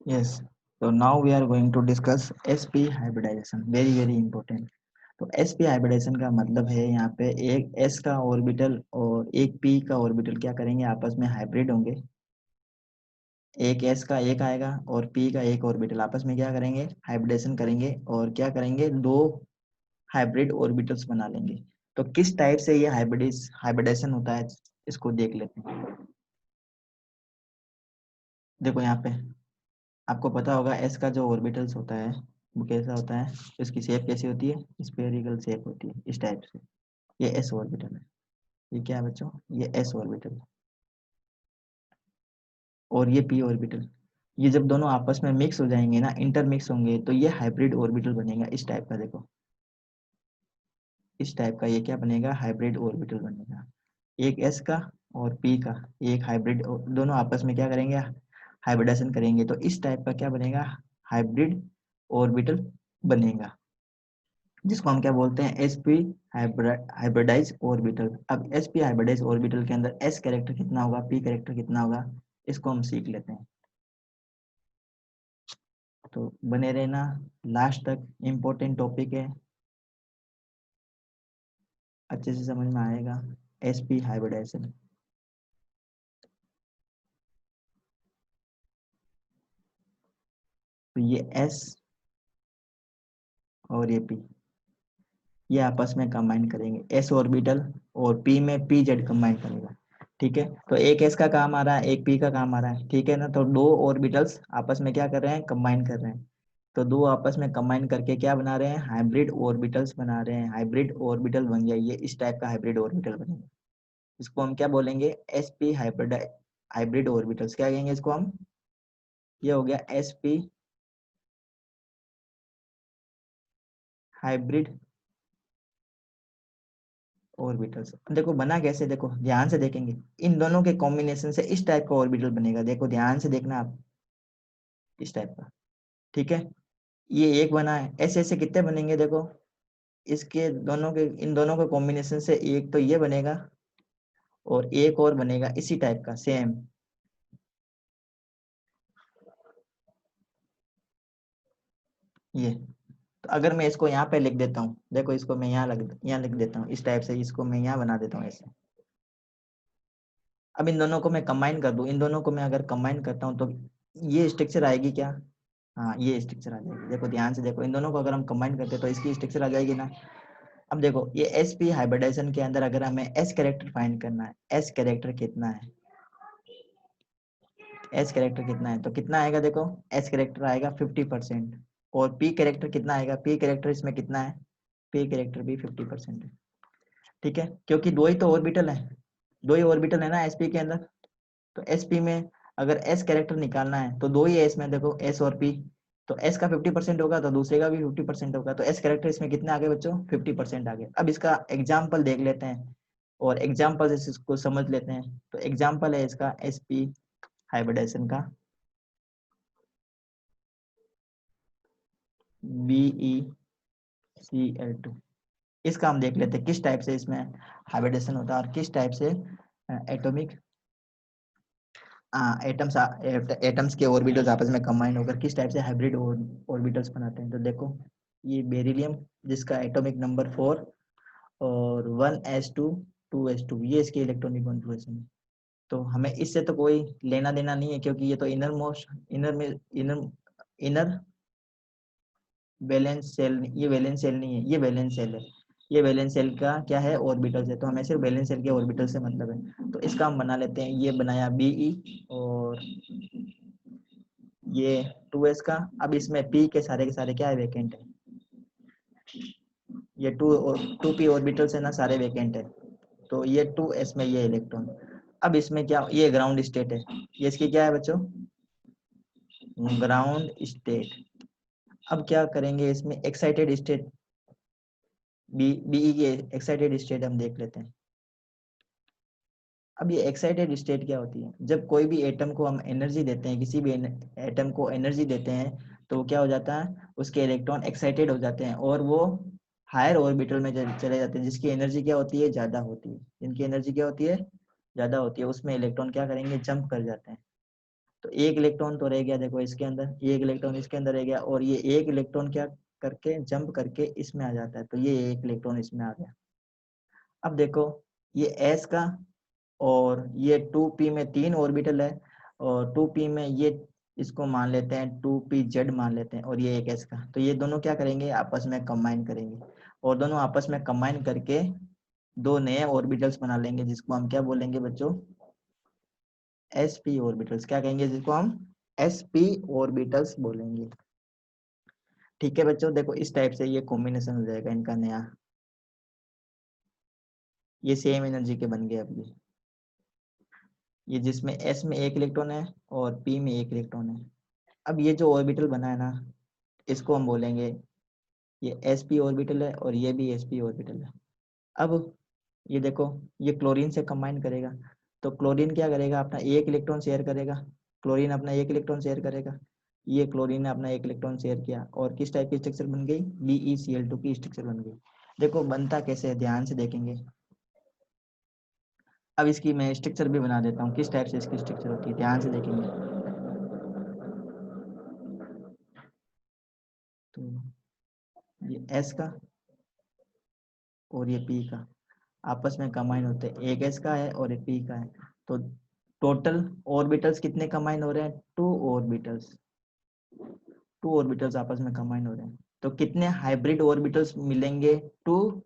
Yes. So now we are going to discuss sp hybridization. Very very important. तो sp hybridization का मतलब है यहाँ पे एक s का ऑर्बिटल और एक p का ऑर्बिटल क्या करेंगे, आपस में हाइब्रिड होंगे। एक s का एक आएगा और p का एक ऑर्बिटल आपस में क्या करेंगे, हाइब्रिडेशन करेंगे और क्या करेंगे, दो हाइब्रिड ऑर्बिटल्स बना लेंगे। तो किस टाइप से ये हाइब्रिडेशन होता है इसको देख लेते हैं। देखो यहाँ पे आपको पता होगा एस का जो ऑर्बिटल्स होता है वो कैसा होता है, इसकी शेप कैसी होती है, स्फेरिकल शेप होती है इस टाइप से। ये एस ऑर्बिटल है। ये क्या है बच्चों, ये एस ऑर्बिटल और ये पी ऑर्बिटल। ये जब दोनों आपस में मिक्स हो जाएंगे ना, इंटरमिक्स होंगे, तो ये हाइब्रिड ऑर्बिटल बनेगा इस टाइप का। देखो इस टाइप का ये क्या बनेगा, हाइब्रिड ऑर्बिटल बनेगा। एक एस का और पी का एक हाइब्रिड, दोनों आपस में क्या करेंगे, हाइब्रिडेशन करेंगे, तो इस टाइप का क्या बनेगा, हाइब्रिड ऑर्बिटल बनेगा, जिसको हम क्या बोलते हैं, sp हाइब्रिडाइज ऑर्बिटल। अब sp हाइब्रिडाइज ऑर्बिटल के अंदर s कैरेक्टर कितना होगा, p कैरेक्टर कितना होगा, इसको हम सीख लेते हैं। तो बने रहना लास्ट तक, इम्पोर्टेंट टॉपिक है, अच्छे से समझ में आएगा। sp हाइब्रिडाइजेशन, तो ये s और ये p, ये आपस में कंबाइन करेंगे, s ऑर्बिटल और p में pz कंबाइन करेगा। ठीक है, तो एक s का काम आ रहा है, एक p का काम आ रहा है, ठीक है ना। तो दो ऑर्बिटल्स आपस में क्या कर रहे हैं, कंबाइन कर रहे हैं। तो दो आपस में कंबाइन करके क्या बना रहे हैं, हाइब्रिड ऑर्बिटल्स बना रहे हैं। हाइब्रिड ऑर्बिटल बन गया, ये इस टाइप का हाइब्रिड ऑर्बिटल बनेगा। इसको हम क्या बोलेंगे, sp हाइब्रिड हाइब्रिड ऑर्बिटल्स क्या कहेंगे इसको हम, ये हो गया sp हाइब्रिड ऑर्बिटल्स। देखो बना कैसे, देखो ध्यान से देखेंगे, इन दोनों के कॉम्बिनेशन से इस टाइप का ऑर्बिटल बनेगा। देखो ध्यान से देखना आप, इस टाइप का। ठीक है, ये एक बना है, ऐसे ऐसे कितने बनेंगे देखो, इसके दोनों के, इन दोनों के कॉम्बिनेशन से एक तो ये बनेगा और एक और बनेगा इसी टाइप का सेम। ये तो अगर मैं इसको यहाँ पे लिख देता हूँ, देखो इसको मैं यहाँ लिख देता हूँ इस टाइप से, इसको मैं यहाँ बना देता हूँ ऐसे। अब इन दोनों को मैं कंबाइन कर दूं, इन दोनों को मैं अगर कंबाइन करता हूँ तो ये स्ट्रक्चर आएगी क्या, हाँ ये स्ट्रक्चर आ जाएगी। देखो ध्यान से देखो, इन दोनों को अगर हम कंबाइन करते हैं तो इसकी स्ट्रक्चर आ जाएगी ना। अब देखो ये sp हाइब्रिडाइजेशन के अंदर अगर हमें s कैरेक्टर फाइंड करना है, s कैरेक्टर कितना है, s कैरेक्टर कितना है, तो कितना आएगा देखो, s कैरेक्टर आएगा 50%। और p कैरेक्टर कितना आएगा, p कैरेक्टर इसमें कितना है, p कैरेक्टर भी 50% है। ठीक है, क्योंकि दो ही तो ऑर्बिटल है, दो ही ऑर्बिटल है ना sp के अंदर। तो sp में अगर s कैरेक्टर निकालना है तो दो ही है इसमें, देखो s और p। तो s का 50% होगा तो दूसरे का भी 50% होगा, तो s कैरेक्टर इसमें कितने आ गए बच्चों, 50% आ गए। अब इसका एग्जाम्पल देख लेते हैं और एग्जाम्पल से इसको समझ लेते हैं। तो एग्जाम्पल है इसका sp हाइब्रिडाइजेशन का, BeCl2। इसका हम देख लेते हैं किस टाइप से इसमें हाइब्रिडेशन होता है और किस टाइप से एटॉमिक एटम्स एटम्स के ऑर्बिटल्स आपस में कंबाइन होकर किस टाइप से हाइब्रिड ऑर्बिटल्स बनाते हैं। तो देखो ये बेरिलियम, जिसका एटॉमिक नंबर 4 और 1s2 2s2, ये इसके इलेक्ट्रॉनिक कॉन्फ़िगरेशन है। तो हमें इससे तो कोई लेना देना नहीं है, क्योंकि ये तो इनर मोस्ट इनर में इनर वैलेंस सेल, ये वैलेंस सेल नहीं है, ये वैलेंस सेल है। ये वैलेंस सेल का क्या है, ऑर्बिटल है, तो हमें सिर्फ वैलेंस सेल के ऑर्बिटल से मतलब है। तो इसका हम बना लेते हैं, ये बनाया Be और ये 2s का। अब इसमें p के सारे क्या है, वैकेंट है। ये 2p ऑर्बिटल से ना सारे वैकेंट है, तो ये 2s में ये इलेक्ट्रॉन। अब इसमें क्या, ये ग्राउंड स्टेट है, ये इसकी क्या है बच्चों, ग्राउंड स्टेट। अब क्या करेंगे इसमें, एक्साइटेड स्टेट, बीई की एक्साइटेड स्टेट हम देख लेते हैं। अब ये एक्साइटेड स्टेट क्या होती है, जब कोई भी एटम को हम एनर्जी देते हैं, किसी भी एटम को एनर्जी देते हैं, तो क्या हो जाता है, उसके इलेक्ट्रॉन एक्साइटेड हो जाते हैं और वो हायर ऑर्बिटल में चले जाते हैं, जिसकी एनर्जी क्या होती है, ज्यादा होती है। जिनकी एनर्जी क्या होती है, ज्यादा होती है, उसमें इलेक्ट्रॉन क्या करेंगे, जंप कर जाते हैं। तो एक इलेक्ट्रॉन तो रह गया देखो इसके अंदर, एक इलेक्ट्रॉन इसके अंदर रह गया, और ये एक इलेक्ट्रॉन क्या करके जंप करके इसमें आ जाता है, तो ये एक इलेक्ट्रॉन इसमें आ गया। अब देखो ये एस का, और ये 2p में 3 ऑर्बिटल है, और 2p में ये इसको मान लेते हैं 2pz मान लेते हैं, और ये एक s का, तो ये दोनों क्या करेंगे आपस में कंबाइन करेंगे, और दोनों आपस में कंबाइन करके दो नए ऑर्बिटल्स बना लेंगे, जिसको हम क्या बोलेंगे बच्चों, sp ऑर्बिटल्स। क्या कहेंगे जिसको हम sp ऑर्बिटल्स बोलेंगे। ठीक है बच्चों, देखो इस टाइप से ये कॉम्बिनेशन हो जाएगा इनका नया, ये सेम एनर्जी के बन गए अब ये जिसमें s में एक इलेक्ट्रॉन है और p में एक इलेक्ट्रॉन है। अब ये जो ऑर्बिटल बना है ना, इसको हम बोलेंगे ये sp ऑर्बिटल है, और ये भी sp ऑर्बिटल है। अब ये देखो ये क्लोरीन से कंबाइन करेगा, तो क्लोरीन क्या करेगा, अपना एक इलेक्ट्रॉन शेयर करेगा, क्लोरीन अपना एक इलेक्ट्रॉन शेयर करेगा, ये क्लोरीन ने अपना एक इलेक्ट्रॉन शेयर किया, और किस टाइप की स्ट्रक्चर बन गई, BeCl2 की स्ट्रक्चर बन गई। देखो बनता कैसे है, ध्यान से देखेंगे। अब इसकी मैं स्ट्रक्चर भी बना देता हूँ, किस टाइप से इसकी स्ट्रक्चर होती है, ध्यान से देखेंगे। तो ये S का और ये P का आपस में कंबाइन होते हैं, एक S का है और एक P का है, तो टोटल ऑर्बिटल्स कितने कंबाइन हो रहे हैं, 2 ऑर्बिटल्स, 2 ऑर्बिटल्स आपस में कंबाइन हो रहे हैं। तो कितने हाइब्रिड ऑर्बिटल्स मिलेंगे, 2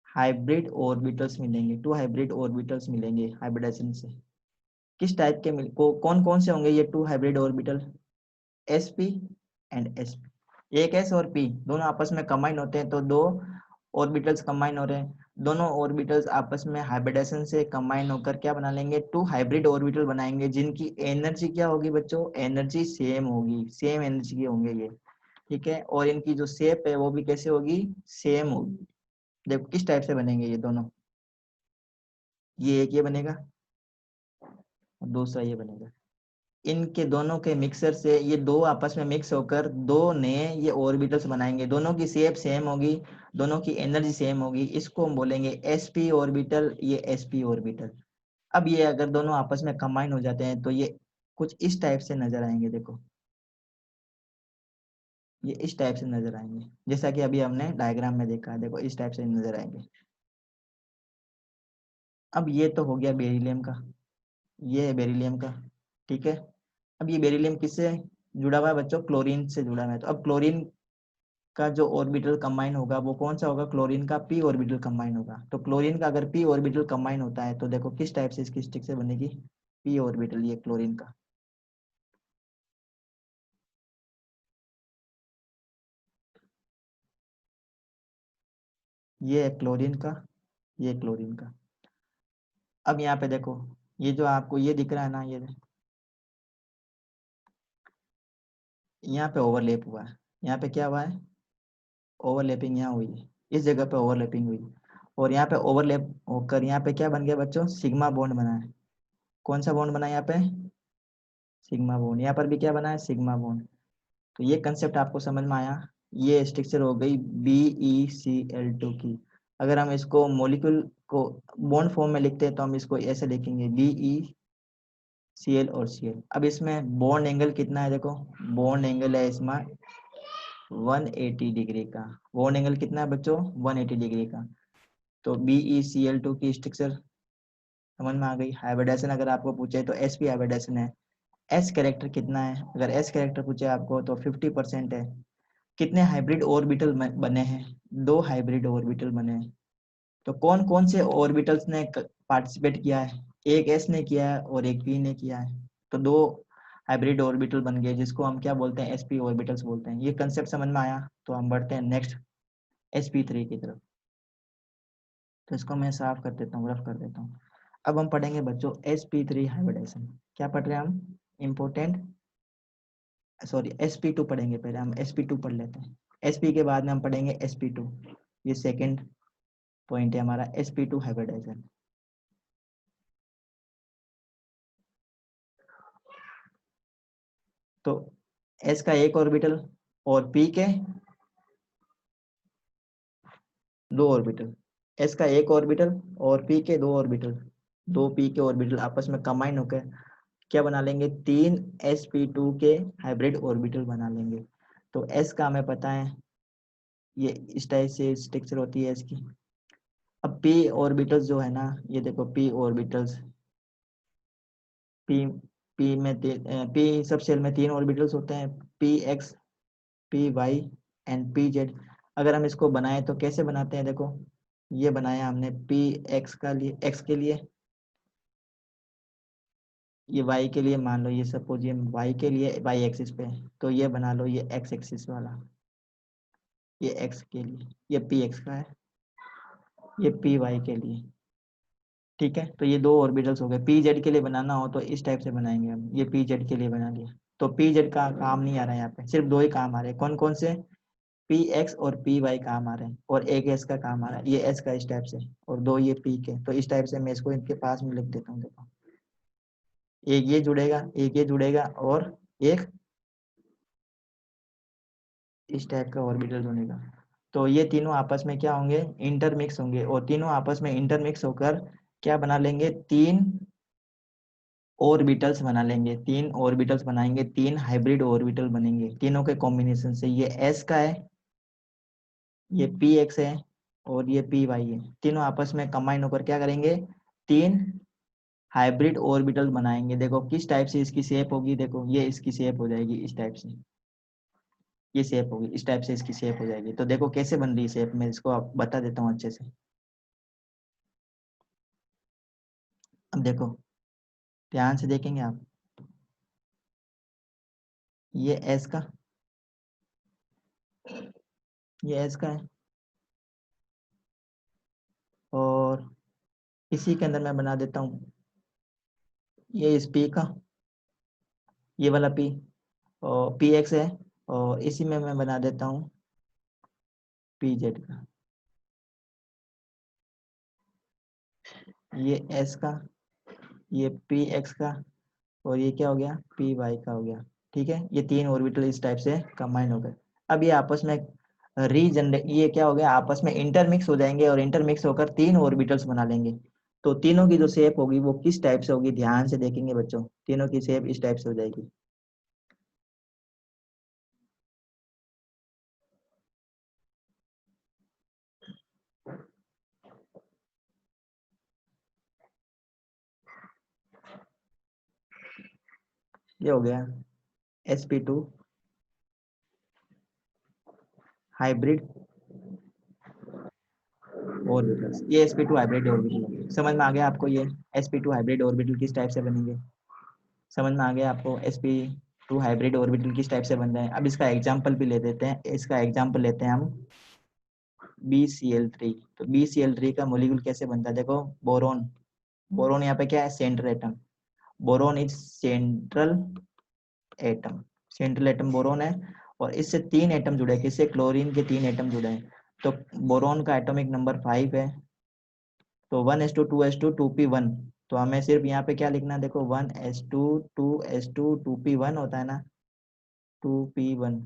हाइब्रिड ऑर्बिटल्स मिलेंगे, 2 हाइब्रिड ऑर्बिटल्स मिलेंगे हाइब्रिडेशन से। किस टाइप के कौन कौन से होंगे ये 2 hybrid orbital, sp and sp। एक s और p दोनों आपस में कंबाइन होते हैं, तो 2 ऑर्बिटल्स कंबाइन हो रहे हैं, दोनों ऑर्बिटल्स आपस में हाइब्रिडेशन से कंबाइन होकर क्या बना लेंगे, 2 हाइब्रिड ऑर्बिटल बनाएंगे, जिनकी एनर्जी क्या होगी बच्चों, एनर्जी सेम होगी, सेम एनर्जी के होंगे ये। ठीक है, और इनकी जो शेप है वो भी कैसे होगी, सेम होगी। देखो किस टाइप से बनेंगे ये दोनों, ये एक ये बनेगा और दूसरा ये बनेगा। इनके दोनों के मिक्सर से ये दो आपस में मिक्स होकर दो नए ये ऑर्बिटल्स बनाएंगे, दोनों की शेप सेम होगी, दोनों की एनर्जी सेम होगी, इसको हम बोलेंगे sp ऑर्बिटल, ये sp ऑर्बिटल। अब ये अगर दोनों आपस में कंबाइन हो जाते हैं तो ये कुछ इस टाइप से नजर आएंगे, देखो ये इस टाइप से नजर आएंगे, जैसा कि अभी हमने डायग्राम में देखा है, देखो इस टाइप से नजर आएंगे। अब ये तो हो गया बेरिलियम का, ये है बेरिलियम का। ठीक है, अब ये बेरिलियम किससे जुड़ा हुआ है बच्चों, क्लोरीन से जुड़ा हुआ है, तो अब क्लोरीन का जो ऑर्बिटल कंबाइन होगा वो कौन सा होगा, क्लोरीन का p ऑर्बिटल कंबाइन होगा। तो क्लोरीन का अगर p ऑर्बिटल कंबाइन होता है तो देखो किस टाइप से इसकी स्ट्रक्चर बनेगी, p ऑर्बिटल, ये क्लोरीन का, ये है क्लोरीन का, ये क्लोरीन का। अब यहाँ पे देखो ये जो आपको ये दिख रहा है ना, ये यहाँ पे ओवरलैप हुआ है, यहाँ पे क्या हुआ है, ओवरलैपिंग यहाँ हुई है, इस जगह पे ओवरलैपिंग हुई, और यहाँ पे ओवरलैप होकर यहाँ पे क्या बन गया बच्चों, सिग्मा बॉन्ड बना है। कौन सा बॉन्ड बना है यहाँ पे, सिग्मा बॉन्ड। यहाँ पर भी क्या बना है, सिग्मा बॉन्ड। तो ये कंसेप्ट आपको समझ में आया, ये स्ट्रक्चर हो गई BeCl2 की। अगर हम इसको मॉलिक्यूल को बॉन्ड फॉर्म में लिखते हैं तो हम इसको ऐसे लिखेंगे BeCl और Cl। अब इसमें बॉन्ड एंगल कितना है, देखो बॉन्ड एंगल है इसमें 180 डिग्री का, बॉन्ड एंगल कितना है बच्चों, 180 डिग्री का। तो BeCl2 की स्ट्रक्चर समझ में आ गई। हाइब्रिडेशन अगर आपको पूछे तो sp हाइब्रिडेशन है। s कैरेक्टर कितना है, अगर s कैरेक्टर पूछे आपको तो 50% है। कितने हाइब्रिड ऑर्बिटल बने हैं, 2 हाइब्रिड ऑर्बिटल बने हैं। तो कौन कौन से ऑर्बिटल्स ने पार्टिसिपेट किया है, एक s ने किया है और एक p ने किया है, तो 2 हाइब्रिड ऑर्बिटल बन गए, जिसको हम क्या बोलते हैं, sp ऑर्बिटल्स बोलते हैं। ये कंसेप्ट समझ में आया, तो हम बढ़ते हैं नेक्स्ट sp3 की तरफ। तो इसको मैं साफ कर देता हूँ, रफ कर देता हूँ। अब हम पढ़ेंगे बच्चों sp3 हाइब्रिडेशन। क्या पढ़ रहे हैं हम, इम्पोर्टेंट, सॉरी sp2 पढ़ेंगे, पहले हम sp2 पढ़ लेते हैं, sp के बाद में हम पढ़ेंगे sp2। ये सेकंड पॉइंट है हमारा, sp2 हाइब्रिडाइजेशन। तो s का एक ऑर्बिटल और p के 2 ऑर्बिटल, s का एक ऑर्बिटल और p के 2 ऑर्बिटल, 2p के ऑर्बिटल आपस में कंबाइन होकर क्या बना लेंगे, 3 sp2 के हाइब्रिड ऑर्बिटल बना लेंगे। तो s का हमें पता है, ये इस टाइप से स्ट्रक्चर होती है इसकी। अब p ऑर्बिटल्स जो है ना, ये देखो p ऑर्बिटल्स, p p में p सब शेल में 3 ऑर्बिटल्स होते हैं, px py एंड pz। अगर हम इसको बनाएं तो कैसे बनाते हैं, देखो ये बनाया हमने px का लिए, x के लिए, ये y के लिए, मान लो ये सपोज ये y के लिए y एक्सिस पे है, तो ये बना लो ये x एक्सिस वाला, ये x के लिए, ये px का है, ये py के लिए। ठीक है, तो ये दो ऑर्बिटल्स हो गए। pz के लिए बनाना हो तो इस टाइप से बनाएंगे हम, ये pz के लिए बना लिया। तो pz का काम नहीं आ रहा है यहाँ पे, सिर्फ दो ही काम आ रहे हैं, कौन कौन से, px और py काम आ रहे हैं, और एक s का काम आ रहा है, ये s का इस टाइप से, और दो ये p के। तो इस टाइप से मैं इसको इनके पास में लिख देता हूँ, देखो एक ये जुड़ेगा, एक ये जुड़ेगा, और एक इस टाइप का ऑर्बिटल बनेगा। तो ये तीनों आपस में क्या होंगे, इंटरमिक्स होंगे, और तीनों आपस में इंटरमिक्स होकर क्या बना लेंगे, 3 ऑर्बिटल्स बना लेंगे, 3 ऑर्बिटल्स बनाएंगे, 3 हाइब्रिड ऑर्बिटल बनेंगे तीनों के कॉम्बिनेशन से। ये s का है, ये px है, और ये py है। तीनों आपस में कंबाइन होकर क्या करेंगे, 3 हाइब्रिड ऑर्बिटल बनाएंगे। देखो किस टाइप से इसकी शेप होगी, देखो ये इसकी शेप हो जाएगी इस टाइप से, ये शेप होगी इस टाइप से, इसकी शेप हो जाएगी। तो देखो कैसे बन रही है शेप, मैं इसको आप बता देता हूँ अच्छे से। अब देखो ध्यान से देखेंगे आप, ये एस का, ये एस का है, और इसी के अंदर मैं बना देता हूँ ये इस पी का, ये वाला पी, और पी एक्स है, और इसी में मैं बना देता हूँ पी जेड का, ये एस का, ये पी एक्स का, और ये क्या हो गया, पी वाई का हो गया। ठीक है, ये 3 ऑर्बिटल इस टाइप से कंबाइन हो गए। अब ये आपस में रीजनरेट, ये क्या हो गया, आपस में इंटरमिक्स हो जाएंगे, और इंटरमिक्स होकर 3 ऑर्बिटल्स बना लेंगे। तो तीनों की जो शेप होगी वो किस टाइप से होगी, ध्यान से देखेंगे बच्चों, तीनों की शेप इस टाइप से हो जाएगी। ये हो गया sp2 हाइब्रिड ऑर्बिटल्स, ये sp2 हाइब्रिड ऑर्बिटल समझ में आ गया आपको, ये sp2 हाइब्रिड ऑर्बिटल किस टाइप से बनेंगे, समझ में आ गया आपको, sp2 हाइब्रिड ऑर्बिटल किस टाइप से बन रहे हैं। अब इसका एग्जांपल भी ले देते हैं, इसका एग्जांपल लेते हैं हम BCl3। तो BCl3 का मोलिक्यूल कैसे बनता है, देखो बोरोन, बोरोन यहाँ पे क्या है, central atom, boron is central atom, central atom boron है, और इससे 3 एटम जुड़े हैं, किससे, क्लोरीन के 3 एटम जुड़े हैं। तो बोरोन का एटॉमिक नंबर 5 है, तो 1s2 2s2 2p1। तो हमें सिर्फ यहाँ पे क्या लिखना है, देखो 1s2 2s2 2p1 होता है ना, 2p1।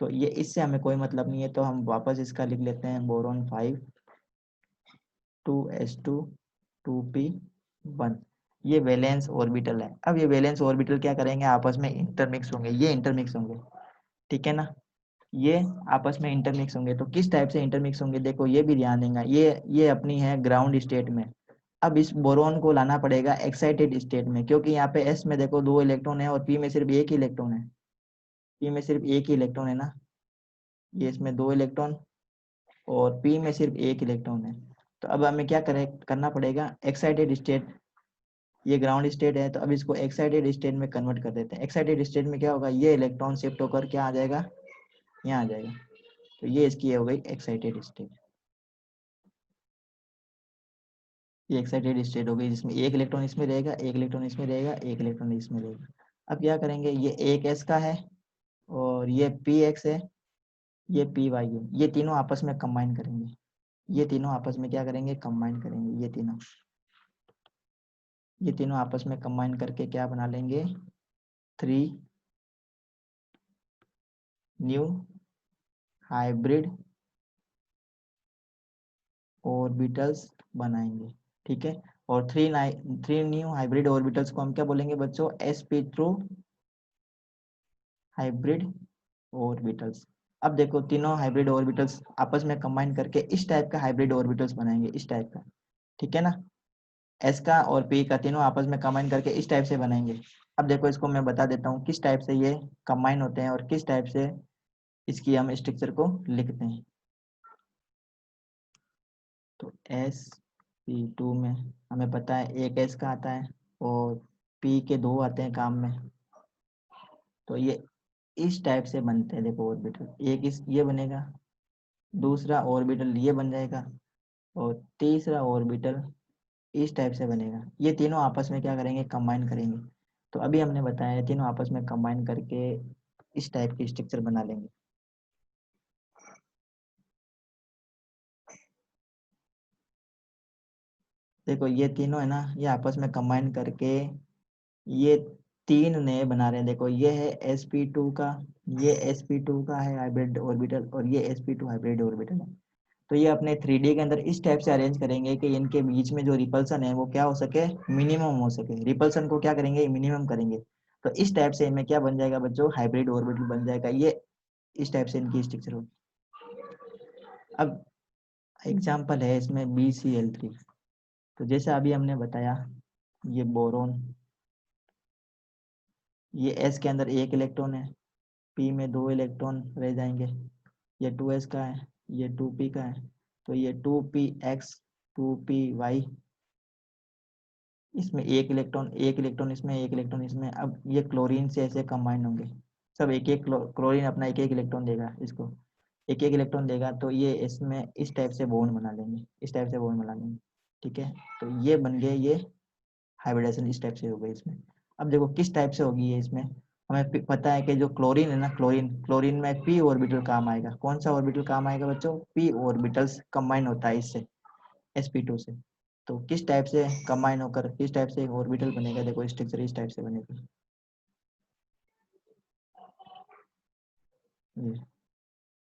तो ये इससे हमें कोई मतलब नहीं है, तो हम वापस इसका लिख लेते हैं, बोरोन 5 2s2 2p1। ये वैलेंस ऑर्बिटल है। अब ये वैलेंस ऑर्बिटल क्या करेंगे, आपस में इंटरमिक्स होंगे, ये इंटरमिक्स होंगे, ठीक है ना, ये आपस में इंटरमिक्स होंगे। तो किस टाइप से इंटरमिक्स होंगे, देखो ये भी ध्यान देंगे, ये अपनी है ग्राउंड स्टेट में। अब इस बोरोन को लाना पड़ेगा एक्साइटेड स्टेट में, क्योंकि यहाँ पे एस में देखो 2 इलेक्ट्रॉन है, और पी में सिर्फ एक ही इलेक्ट्रॉन है, पी में सिर्फ एक ही इलेक्ट्रॉन है ना, ये इसमें 2 इलेक्ट्रॉन, और पी में सिर्फ एक इलेक्ट्रॉन है। तो अब हमें क्या करना पड़ेगा, एक्साइटेड स्टेट, ये ग्राउंड स्टेट है, तो अब इसको एक्साइटेड स्टेट में कन्वर्ट कर देते हैं। एक्साइटेड स्टेट में क्या होगा, ये इलेक्ट्रॉन शिफ्ट होकर क्या आ जाएगा, यहाँ आ जाएगा। तो ये इसकी हो गई एक्साइटेड स्टेट, ये एक्साइटेड स्टेट हो गई, जिसमें एक इलेक्ट्रॉन इसमें रहेगा, एक इलेक्ट्रॉन इसमें रहेगा, एक इलेक्ट्रॉन इसमें रहेगा। अब क्या करेंगे, ये एक एस का है, और ये पी एक्स है, ये पी वाई है, ये तीनों आपस में कंबाइन करेंगे, ये तीनों आपस में क्या करेंगे, कंबाइन करेंगे, ये तीनों आपस में कंबाइन करके क्या बना लेंगे, 3 न्यू हाइब्रिड ऑर्बिटल्स बनाएंगे। ठीक है, और थ्री न्यू हाइब्रिड ऑर्बिटल्स को हम क्या बोलेंगे बच्चों, sp2 हाइब्रिड ऑर्बिटल्स। अब देखो तीनों हाइब्रिड ऑर्बिटल्स आपस में कंबाइन करके इस टाइप का हाइब्रिड ऑर्बिटल्स बनाएंगे, इस टाइप का, ठीक है ना। एस का और पी का तीनों आपस में कंबाइन करके इस टाइप से बनाएंगे। अब देखो इसको मैं बता देता हूँ किस टाइप से ये कंबाइन होते हैं और किस टाइप से इसकी हम स्ट्रक्चर को लिखते हैं। तो sp2 में हमें पता है एक s का आता है और p के दो आते हैं काम में। तो ये इस टाइप से बनते हैं, देखो ऑर्बिटल, एक इस ये बनेगा, दूसरा ऑर्बिटल ये बन जाएगा और तीसरा ऑर्बिटल इस टाइप से बनेगा। ये तीनों आपस में क्या करेंगे, कंबाइन करेंगे। तो अभी हमने बताया तीनों आपस में कंबाइन करके इस टाइप की स्ट्रक्चर बना लेंगे। देखो ये तीनों है ना, ये आपस में कंबाइन करके ये तीन नए बना रहे हैं। देखो ये है sp2 का, ये sp2 का है हाइब्रिड ऑर्बिटल और ये sp2 हाइब्रिड ऑर्बिटल है। तो ये अपने 3D के अंदर इस टाइप से अरेंज करेंगे कि इनके बीच में जो रिपल्सन है वो क्या हो सके, मिनिमम हो सके। रिपल्सन को क्या करेंगे, मिनिमम करेंगे। तो इस टाइप से इनमें क्या बन जाएगा बच्चों, हाइब्रिड ऑर्बिटल बन जाएगा। ये इस टाइप से इनकी स्ट्रक्चर होगी। अब एग्जाम्पल है इसमें BCl3। तो जैसे अभी हमने बताया ये बोरोन, ये S के अंदर एक इलेक्ट्रॉन है, P में दो इलेक्ट्रॉन रह जाएंगे, ये 2s का है, ये 2p का है। तो ये 2px 2py, इसमें एक इलेक्ट्रॉन, एक इलेक्ट्रॉन इसमें, एक इलेक्ट्रॉन इसमें। अब ये क्लोरीन से ऐसे कंबाइन होंगे सब, एक एक क्लोरीन अपना एक एक इलेक्ट्रॉन देगा, इसको एक एक इलेक्ट्रॉन देगा। तो ये इसमें इस टाइप से बॉन्ड बना लेंगे, इस टाइप से बॉन्ड बना लेंगे, ठीक है। तो ये बन गए ये हाइब्रिडेशन, इस टाइप से हो गई इसमें। अब देखो किस टाइप से होगी ये इसमें, हमें पता है कि जो क्लोरीन है ना, क्लोरीन, क्लोरीन में p ऑर्बिटल काम आएगा। कौन सा ऑर्बिटल काम आएगा बच्चों, p ऑर्बिटल्स कंबाइन होता है इससे, sp2 से। तो किस टाइप से कंबाइन होकर किस टाइप से एक ऑर्बिटल बनेगा, देखो स्ट्रक्चर इस टाइप से बनेगा।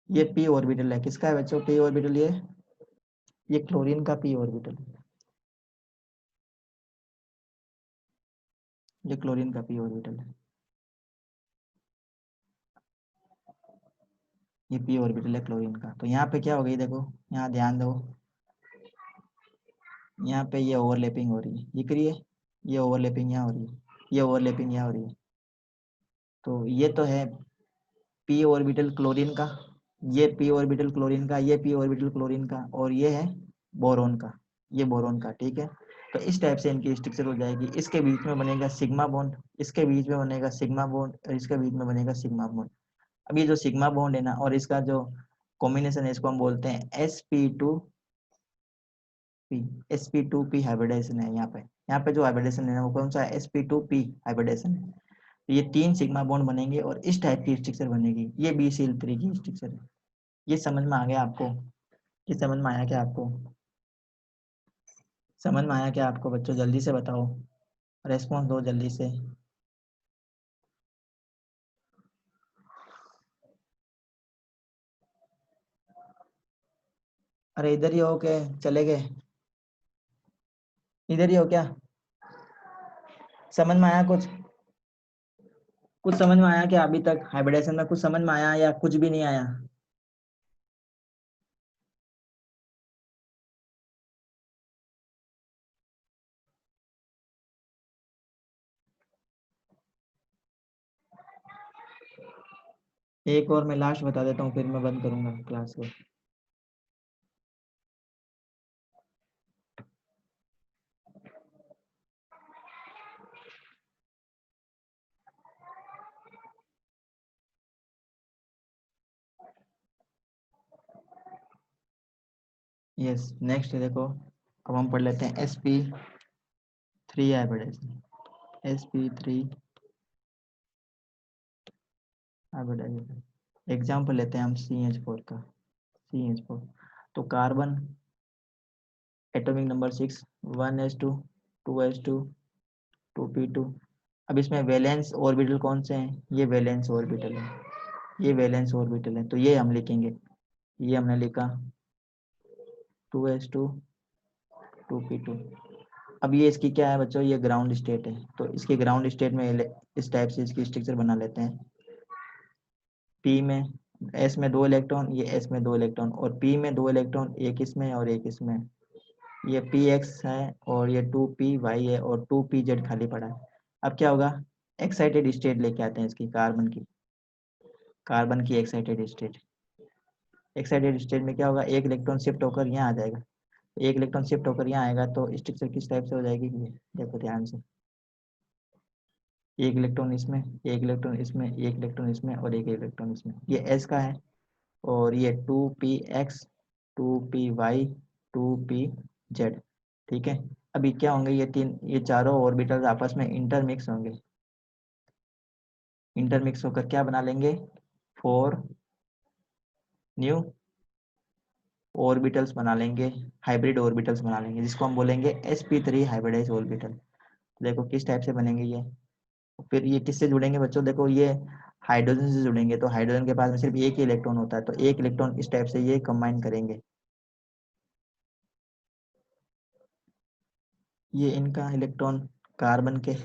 ये p ऑर्बिटल है, किसका है बच्चों p ऑर्बिटल, ये क्लोरीन का p ऑर्बिटल, ये क्लोरीन का p ऑर्बिटल है, ये p ऑर्बिटल है क्लोरीन का। तो यहाँ पे क्या हो गई देखो, यहाँ ध्यान दो, यहाँ पे ये ओवरलैपिंग हो रही है, दिख रही है, ये ओवरलैपिंग यहाँ हो रही है, ये ओवरलैपिंग यहाँ हो रही है। तो ये तो है p ऑर्बिटल क्लोरीन का, ये p ऑर्बिटल क्लोरीन का, ये p ऑर्बिटल क्लोरीन का, और ये है बोरोन का, ये बोरोन का, ठीक है। तो इस टाइप से इनकी स्ट्रक्चर हो जाएगी। इसके बीच में बनेगा सिग्मा बॉन्ड, इसके बीच में बनेगा सिग्मा बॉन्ड और इसके बीच में बनेगा सिग्मा बॉन्ड। अब ये जो सिग्मा बॉन्ड है ना और इसका जो कॉम्बिनेशन है, इसको हम बोलते हैं sp2p, sp2p हाइब्रिडेशन है। यहाँ पे जो हाइब्रिडेशन है वो कौन सा है, sp2p हाइब्रिडेशन है। तो ये तीन सिग्मा बॉन्ड बनेंगे और इस टाइप की स्ट्रक्चर बनेगी, ये BCl3 की स्ट्रक्चर है। ये समझ में आ गया आपको, ये समझ में आया क्या आपको, समझ में आया क्या आपको बच्चों, जल्दी से बताओ, रेस्पॉन्स दो जल्दी से। अरे इधर ही हो के चले गए, इधर ही हो क्या, समझ में आया कुछ, कुछ समझ में आया क्या अभी तक, हाइब्रिडेशन में कुछ समझ में आया या कुछ भी नहीं आया। एक और मैं लास्ट बता देता हूँ, फिर मैं बंद करूंगा क्लास को। यस, नेक्स्ट देखो, अब हम पढ़ लेते हैं sp3 hybridisation, sp3 hybridisation. Example लेते हैं हम CH4 का, CH4। तो carbon atomic number 6, 1s2 2s2 2p2। अब इसमें वैलेंस ऑर्बिटल कौन से हैं, ये वैलेंस ऑर्बिटल है, ये वैलेंस ऑर्बिटल है। तो ये हम लिखेंगे, ये हमने लिखा 2s2 2p2। अब ये इसकी क्या है बच्चों, ये ग्राउंड स्टेट है, तो इसके ग्राउंड स्टेट में इस टाइप से इसकी स्ट्रक्चर बना लेते हैं। पी में एस में 2 इलेक्ट्रॉन, ये एस में 2 इलेक्ट्रॉन, और पी में 2 इलेक्ट्रॉन, एक इसमें और एक इसमें। ये पी एक्स है और ये 2p y है और 2p z खाली पड़ा है। अब क्या होगा, एक्साइटेड स्टेट लेके आते हैं इसकी, कार्बन की एक्साइटेड स्टेट। एक्साइटेड स्टेट में क्या होगा, एक इलेक्ट्रॉन शिफ्ट होकर यहाँ आ जाएगा, एक इलेक्ट्रॉन शिफ्ट होकर यहाँ आएगा, तो स्ट्रक्चर किस टाइप से हो जाएगी, ये देखो ध्यान से, एक इलेक्ट्रॉन इसमें, एक इलेक्ट्रॉन इसमें, एक इलेक्ट्रॉन इसमें और एक इलेक्ट्रॉन इसमें। ये एस का है, और ये 2p x 2p y 2p z। ठीक है, अभी क्या होंगे, ये चारों ऑर्बिटल्स आपस में इंटरमिक्स होंगे, इंटरमिक्स होकर क्या बना लेंगे, 4 न्यू ऑर्बिटल्स बना लेंगे, हाइब्रिड ऑर्बिटल्स बना लेंगे, जिसको हम बोलेंगे sp3 हाइब्रिडाइज ऑर्बिटल। देखो किस टाइप से बनेंगे ये। फिर ये किससे जुड़ेंगे बच्चों, देखो ये हाइड्रोजन से जुड़ेंगे, तो हाइड्रोजन के पास में सिर्फ एक ही इलेक्ट्रॉन होता है, तो एक इलेक्ट्रॉन इस टाइप से ये कंबाइन करेंगे। ये इनका इलेक्ट्रॉन कार्बन के,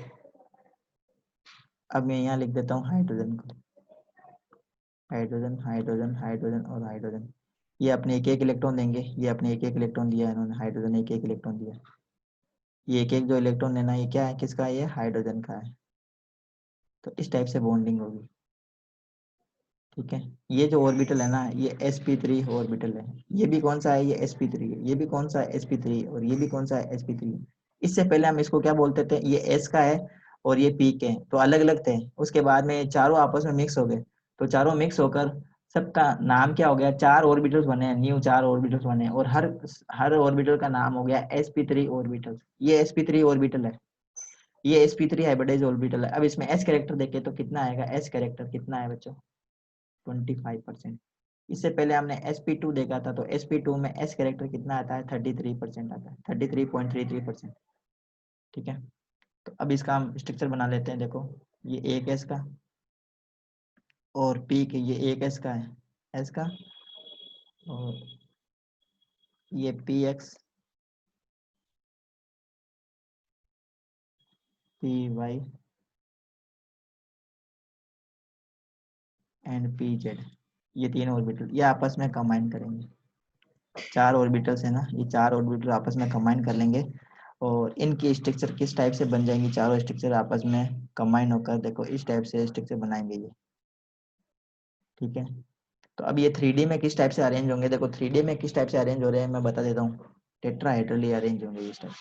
अब मैं यहाँ लिख देता हूँ हाइड्रोजन को, हाइड्रोजन हाइड्रोजन हाइड्रोजन और हाइड्रोजन। ये अपने एक एक इलेक्ट्रॉन देंगे, ये अपने एक एक इलेक्ट्रॉन दिया है इन्होंने, हाइड्रोजन एक एक इलेक्ट्रॉन दिया। ये एक एक जो इलेक्ट्रॉन लेना है, ये क्या है, किसका है, ये हाइड्रोजन का है। तो इस टाइप से बॉन्डिंग होगी। ठीक है, ये जो ऑर्बिटल है ना, ये sp3 ऑर्बिटल है। ये भी कौन सा है, ये sp3 है। ये भी कौन सा है, sp3, और ये भी कौन सा है, sp3 है। इससे पहले हम इसको क्या बोलते थे, ये s का है और ये p के हैं, तो अलग अलग थे। उसके बाद में चारों आपस में मिक्स हो गए, तो चारों मिक्स होकर सबका नाम क्या हो गया, 4 ऑर्बिटल्स बने हैं, न्यू 4 ऑर्बिटल्स बने हैं, और हर हर ऑर्बिटल का नाम हो गया sp3 ऑर्बिटल। ये sp3 ऑर्बिटल है, ये sp3 हाइब्रिडाइज ऑर्बिटल है। अब इसमें s कैरेक्टर देखे तो कितना आएगा, s कैरेक्टर कितना है बच्चों, 25%। इससे पहले हमने sp2 देखा था, तो sp2 में s कैरेक्टर कितना आता है, 33% आता है, 33.33%। ठीक है, तो अब इसका हम स्ट्रक्चर बना लेते हैं। देखो ये एक s का, और p के ये एक s का है, s का, और ये px py एंड pz, ये 3 ऑर्बिटल ये आपस में कंबाइन करेंगे। 4 ऑर्बिटल्स है ना, ये 4 ऑर्बिटल आपस में कंबाइन कर लेंगे, और इनकी स्ट्रक्चर किस टाइप से बन जाएंगी, चारों स्ट्रक्चर आपस में कंबाइन होकर देखो इस टाइप से स्ट्रक्चर बनाएंगे ये। ठीक है, तो अब ये 3D में किस टाइप से अरेंज होंगे, देखो 3D में किस टाइप से अरेंज हो रहे हैं मैं बता देता हूँ। टेट्राहेड्रली अरेंज होंगे इस टाइप।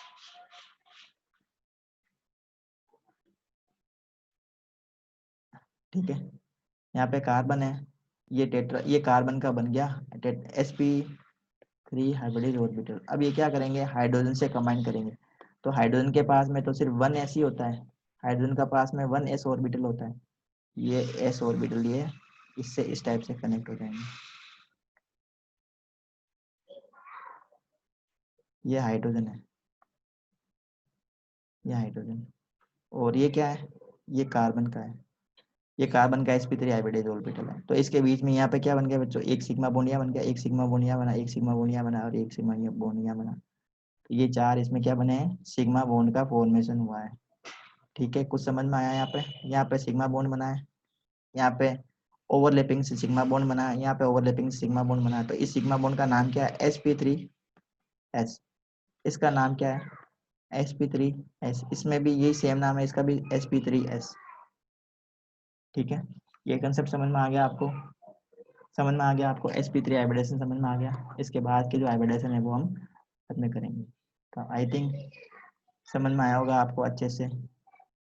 ठीक है, यहाँ पे कार्बन है, ये टेट्रा, ये कार्बन का बन गया sp3 हाइब्रिडाइज ऑर्बिटल। अब ये क्या करेंगे, हाइड्रोजन से कंबाइन करेंगे, तो हाइड्रोजन के पास में तो सिर्फ 1s ही होता है, हाइड्रोजन का पास में 1s ऑर्बिटल होता है। ये s ऑर्बिटल ये इससे इस टाइप से कनेक्ट हो जाएंगे। ये हाइड्रोजन है, ये हाइड्रोजन, और ये क्या है, ये कार्बन का है, ये कार्बन का sp3 हाइब्रिडाइज ऑर्बिटल है। तो इसके बीच में यहाँ पे क्या बन गया बच्चों, एक सिग्मा बॉन्ड यहाँ बन गया, एक सिग्मा बॉन्ड यहाँ बना, एक सिग्मा बॉन्ड यहाँ बना, और एक सिग्मा बॉन्ड यहाँ बना। तो ये 4 इसमें क्या बने हैं, सिग्मा बॉन्ड का फॉर्मेशन हुआ है। ठीक है, कुछ समझ में आया, यहाँ पे सिग्मा बॉन्ड बना है, यहाँ पे ओवरलैपिंग से सिग्मा बॉन्ड बना है, यहाँ पे ओवरलैपिंग से सिग्मा बॉन्ड बना है। तो इस सिग्मा बॉन्ड का नाम क्या है, sp3s। इसका नाम क्या है, sp3s। इसमें भी यही सेम नाम है, इसका भी sp3s। ठीक है, ये कंसेप्ट समझ में आ गया आपको, समझ में आ गया आपको, sp3 हाइब्रिडेशन समझ में आ गया। इसके बाद के जो हाइब्रिडेशन है वो हम बाद में करेंगे। तो आई थिंक समझ में आया होगा आपको अच्छे से।